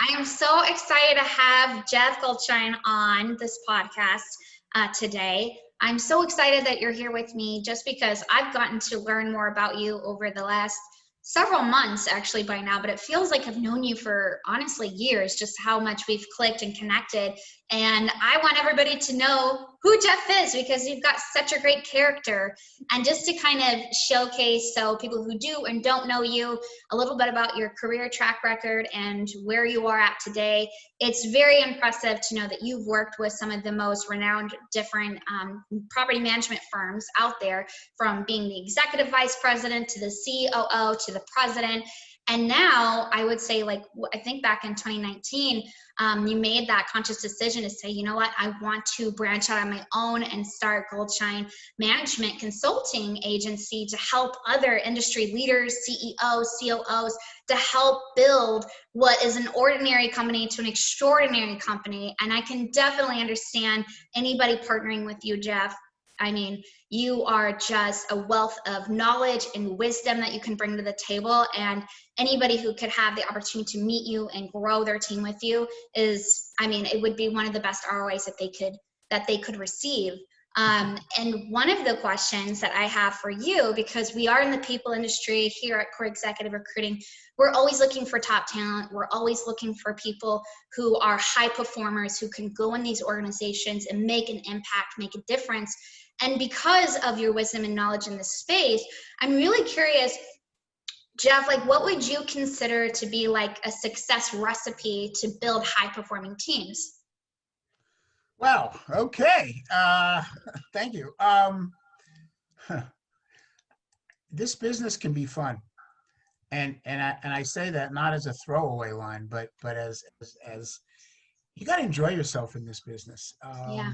I am so excited to have Jeff Goldshine on this podcast today. I'm so excited that you're here with me just because I've gotten to learn more about you over the last several months actually by now, but it feels like I've known you for honestly years, just how much we've clicked and connected. And I want everybody to know who Jeff is because you've got such a great character. And just to kind of showcase, so people who do and don't know you, a little bit about your career track record and where you are at today. It's very impressive to know that you've worked with some of the most renowned different property management firms out there, from being the executive vice president to the COO to the president. And now I would say, like, I think back in 2019, you made that conscious decision to say, you know what, I want to branch out on my own and start Goldshine Management Consulting Agency to help other industry leaders, CEOs, COOs, to help build what is an ordinary company to an extraordinary company. And I can definitely understand anybody partnering with you, Jeff. I mean, you are just a wealth of knowledge and wisdom that you can bring to the table, and anybody who could have the opportunity to meet you and grow their team with you is, I mean, it would be one of the best ROIs that they could receive. And one of the questions that I have for you, because we are in the people industry here at Cory Executive Recruiting, we're always looking for top talent. We're always looking for people who are high performers, who can go in these organizations and make an impact, make a difference. And because of your wisdom and knowledge in this space, I'm really curious, Jeff, like, what would you consider to be like a success recipe to build high performing teams? Well, okay. Thank you. This business can be fun. And I say that not as a throwaway line, but as you got to enjoy yourself in this business. Yeah.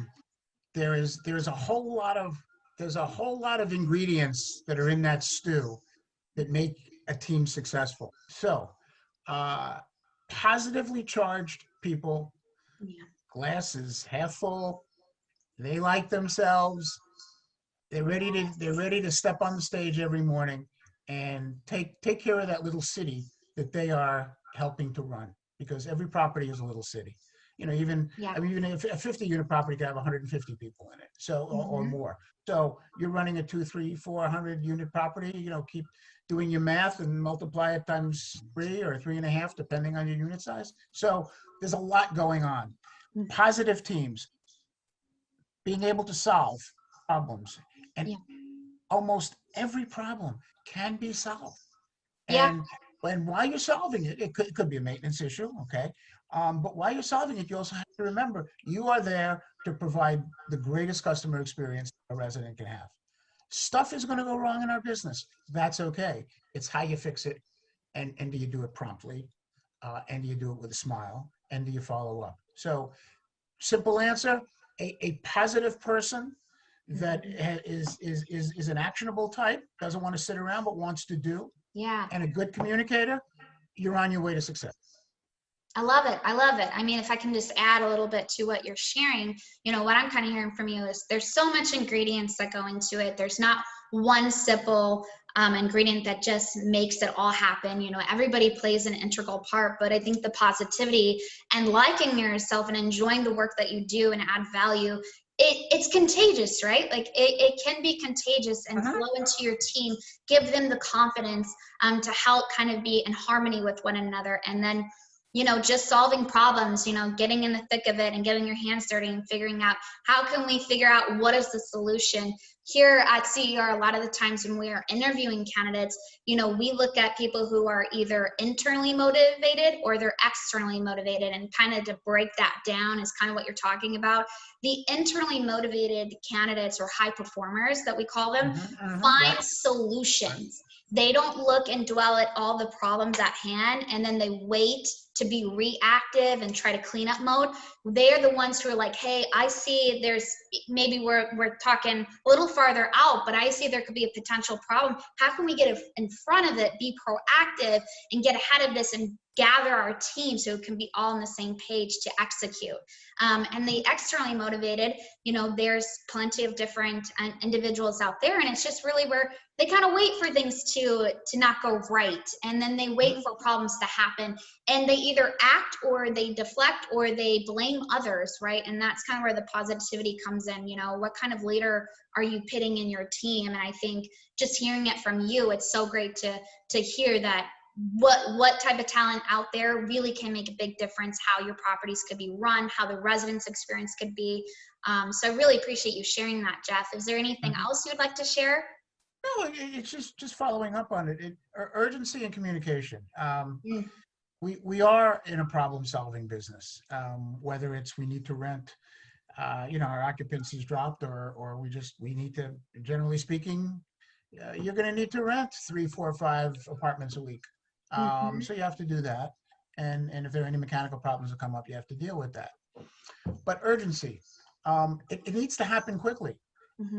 There's a whole lot of ingredients that are in that stew that make a team successful. So, positively charged people, glasses half full, they like themselves, they're ready to step on the stage every morning and take care of that little city that they are helping to run, because every property is a little city. You know, even if a 50-unit property can have 150 people in it, so or more. So you're running a 200, 300, 400-unit property. You know, keep doing your math and multiply it times 3 or 3.5, depending on your unit size. So there's a lot going on. Positive teams, being able to solve problems, and almost every problem can be solved. And while you're solving it, it could be a maintenance issue, okay? But while you're solving it, you also have to remember you are there to provide the greatest customer experience a resident can have. Stuff is going to go wrong in our business. That's okay. It's how you fix it, and do you do it promptly, and do you do it with a smile, and do you follow up? So, simple answer: a positive person that is an actionable type, doesn't want to sit around but wants to do. Yeah. And a good communicator, you're on your way to success. I love it. I love it. I mean, if I can just add a little bit to what you're sharing, you know, what I'm kind of hearing from you is there's so much ingredients that go into it. There's not one simple ingredient that just makes it all happen. You know, everybody plays an integral part, but I think the positivity and liking yourself and enjoying the work that you do and add value, it's contagious, right? Like it can be contagious and flow into your team, give them the confidence to help kind of be in harmony with one another. And then, you know, just solving problems, you know, getting in the thick of it and getting your hands dirty and figuring out how can we figure out what is the solution. Here at CER, a lot of the times when we are interviewing candidates, you know, we look at people who are either internally motivated or they're externally motivated, and kind of to break that down is kind of what you're talking about. The internally motivated candidates, or high performers that we call them, find solutions. They don't look and dwell at all the problems at hand and then they wait to be reactive and try to clean up mode. They're the ones who are like, hey, I see there's, maybe we're talking a little farther out, but I see there could be a potential problem. How can we get in front of it, be proactive, and get ahead of this and gather our team so it can be all on the same page to execute? And the externally motivated, you know, there's plenty of different individuals out there, and it's just really where they kind of wait for things to not go right, and then they wait for problems to happen, and they either act or they deflect or they blame others, right? And that's kind of where the positivity comes in. You know, what kind of leader are you pitting in your team? And I think just hearing it from you, it's so great to hear that what type of talent out there really can make a big difference, how your properties could be run, how the residents experience could be. So I really appreciate you sharing that, Jeff. Is there anything else you'd like to share? No, it's just following up on it. Urgency and communication. We are in a problem-solving business. Whether it's we need to rent, our occupancy's dropped, or we need to. Generally speaking, you're going to need to rent 3, 4, 5 apartments a week. So you have to do that. And if there are any mechanical problems that come up, you have to deal with that. But urgency, it needs to happen quickly,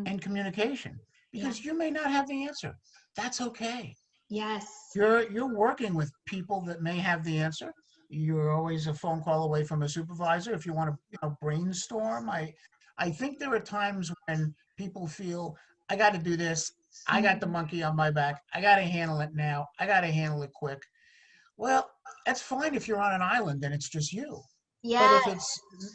and communication, because you may not have the answer. That's okay. Yes. You're working with people that may have the answer. You're always a phone call away from a supervisor if you want to brainstorm. I think there are times when people feel, I got to do this. I got the monkey on my back. I got to handle it now. I got to handle it quick. Well, that's fine if you're on an island and it's just you. Yeah.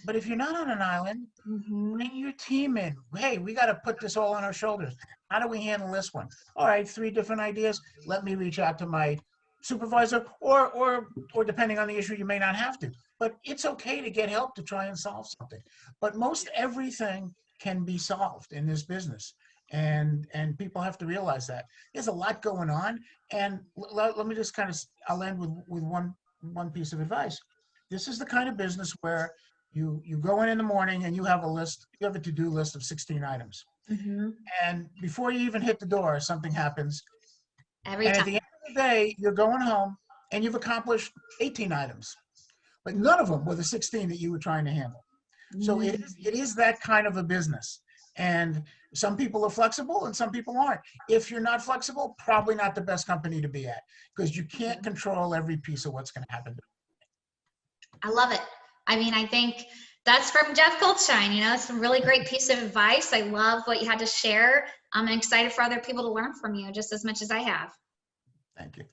But if you're not on an island, bring your team in. Hey, we got to put this all on our shoulders. How do we handle this one? All right, 3 different ideas. Let me reach out to my supervisor, or depending on the issue, you may not have to. But it's okay to get help to try and solve something. But most everything can be solved in this business. And people have to realize that. There's a lot going on. And let me just I'll end with one piece of advice. This is the kind of business where you go in the morning and you have a to-do list of 16 items. And before you even hit the door, something happens. At the end of the day, you're going home and you've accomplished 18 items, but none of them were the 16 that you were trying to handle. So it is that kind of a business. And some people are flexible and some people aren't. If you're not flexible, probably not the best company to be at, because you can't control every piece of what's going to happen. I love it. I mean, I think that's from Jeff Goldshine. It's a really great piece of advice. I love what you had to share. I'm excited for other people to learn from you just as much as I have. Thank you.